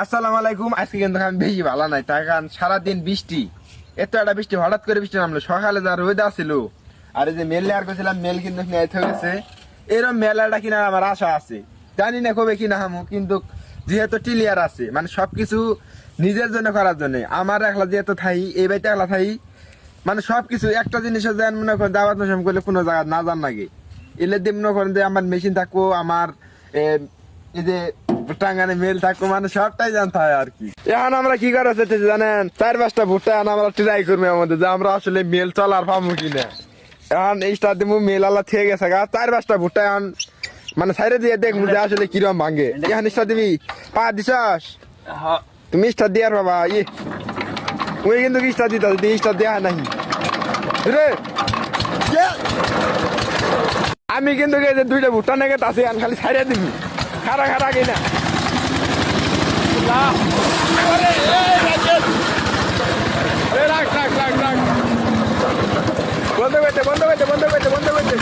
আসসালামু আলাইকুম। আজকে কিন্তু আমি বেশি ভালো নাই, তার কারণ সারাদিন বৃষ্টি, এত একটা বৃষ্টি, হঠাৎ করে বৃষ্টি নামলো। সকালে যা রোদ ছিল, আর এই যে মেল নেওয়ার করছিলাম, মেল কিন্তু নেয় হয়ে গেছে। এরকম মেলাটা কিনার আমার আশা আছে, জানি না কবে কিনা হামু, কিন্তু যেহেতু টিলিয়ার আছে, মানে সবকিছু নিজের জন্য করার জন্য। আমার একলা যেহেতু থাই, এই বাড়িতে একলা থাই, মানে সবকিছু একটা জিনিসের যেন মনে করেন দাওয়াত নসম করলে কোনো জায়গা না যান লাগে, এলে দিয়ে মনে করেন যে আমার মেশিন থাকবো, আমার এই যে টাঙ্গানে মেল থাকবো, মানে সবটাই জানতে হয় আর কি। এখন আমরা কি করা চাইছি জানেন, 4-5টা ভুট্টা এখন আমরা ট্রাই করবো আমাদের, যে আমরা আসলে মেল চলার পাবো কিনা। এখন এইটা দিব মেল আল্লাহ থেকে গেছে গা, 4-5টা ভুট্টা এখন মানে সাইডে দিয়ে দেখবো যে আসলে কিরম ভাঙ্গে। এখন ইস্টা দিবি, পা দিছাস তুমি, ইস্টা দিয়ার বাবা ওই কিন্তু ইস্টা দিতে ইস্টা দেয়া নাই রে। আমি কিন্তু দুইটা ভুট্টা নেগে তাছে খালি ছাইড়া দিবি, খারা খারা কিনা বন্ধ করতে বন্ধ করতে বন্ধ করতে বন্ধ করতে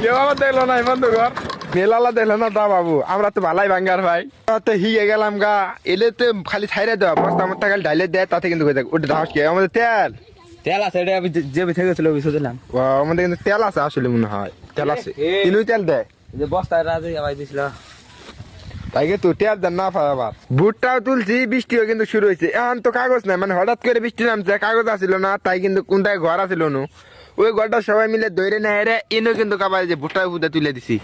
কেউ আমার দেখলো না, বন্ধ কর। মেলালা দেখলো না দা বাবু, আমরা তো ভালাই ভাঙ্গার ভাই, তো হিগে গেলাম গা। এলে তো খালি ছাইড়া দেওয়া, বস্তা আমার টাকা ঢাইলে দেয়, তাতে কিন্তু ওটা ধাস কে আমাদের তেল তেল আছে, এটা আমি যে থেকে ছিল বিছু দিলাম। আমাদের কিন্তু তেল আছে আসলে, মনে হয় তেল আছে, তিনুই তেল দেয় যে বস্তায় রাজে আবাই দিছিল। তাই তো তেল দেন না পায়। আবার ভুট্টাও তুলছি, বৃষ্টিও কিন্তু শুরু হয়েছে। এখন তো কাগজ নাই, মানে হঠাৎ করে বৃষ্টি নামছে, কাগজ আসিল না, তাই কিন্তু কোনটায় ঘর আসিল না, ওই ঘরটা সবাই মিলে দৈরে নেয় রে, এনে কিন্তু কাবার যে ভুট্টা ফুটে তুলে দিছি।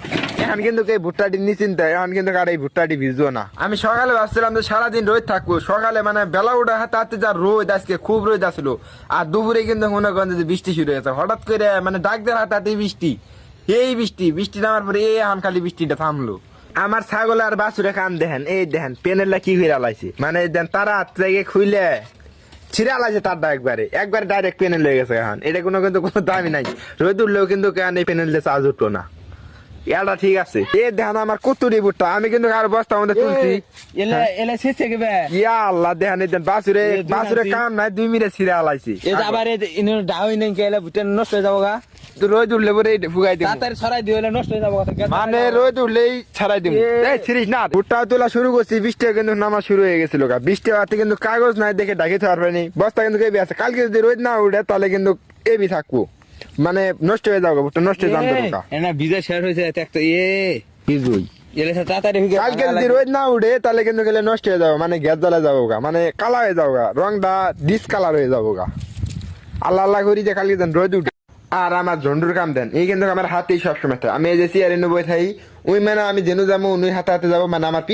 এখন কিন্তু এই ভুট্টাটি নিশ্চিন্ত, এখন কিন্তু আর এই ভুট্টাটি ভিজবো না। আমি সকালে ভাবছিলাম যে সারাদিন রোদ থাকবো, সকালে মানে বেলা উঠে হাতে যা রোদ, আজকে খুব রোদ আসলো। আর দুপুরে কিন্তু মনে করেন যে বৃষ্টি শুরু হয়েছে, হঠাৎ করে মানে ডাক দেওয়ার হাতে বৃষ্টি, এই বৃষ্টি নামার পরে এখন খালি বৃষ্টিটা থামলো। আমার ছাগল আর বাছুরে কান দেখেন, এই দেখেন পেনেলা কি হয়ে আলাইছে, মানে তারা জায়গায় খুইলে ছিঁড়ে আলাইছে, তারটা একবারে ডাইরেক্ট পেনেল হয়ে গেছে। এখন এটা কোনো কিন্তু কোনো দামি নাই, রোদ উঠলেও কিন্তু এই পেনেল দিয়ে চার্জ উঠলো না। এটা ঠিক আছে। এ দেখেন আমার কতুরি ভুট্টা, আমি কিন্তু আর বস্তা আমাদের তুলছি। ইয়া আল্লাহ দেখেন, এই বাছুরে কাম নাই, 2 মিনিটে ছিঁড়ে আলাইছি। আবার ডাউই নেই গেলে ভুট্টা নষ্ট হয়ে যাবো গা। রোদ উঠলে পরে ফুগাই দিব, তাড়াতাড়ি ছড়াই দিও, নষ্ট হয়ে যাবো। মানে রোদ উঠলেই ছাড়াই দিব। ছিড়িস না, ভুট্টা তোলা শুরু করছি, বৃষ্টিও কিন্তু নামা শুরু হয়ে গেছিল গা। বৃষ্টি হওয়াতে কিন্তু কাগজ নাই দেখে ঢাকিতে পারবেনি, বস্তা কিন্তু এবি আছে। কালকে যদি রোদ না উঠে তাহলে কিন্তু এবি থাকবো, মানে নষ্ট হয়ে যাবো, ভুট্টা নষ্ট হয়ে যাবে। ভিজা শেষ হয়েছে ভিজুই তাড়াতাড়ি। কালকে যদি রোদ না উঠে তাহলে কিন্তু গেলে নষ্ট হয়ে যাবো, মানে গ্যাস জ্বালা যাবো গা, মানে কালা হয়ে যাবো গা, রংটা ডিসকালার হয়ে যাবো গা। আল্লাহ আল্লাহ করি যে কালকে দেন রোদ উঠে। আর আমার ঝন্ডুর কাম দেন, এই কিন্তু আমার হাতেই সবসময় থাকে। আমি এই যে চেয়ারে বই থাই, ওই মানে আমি যেন যাবো উনি হাতে হাতে যাবো, মানে আমার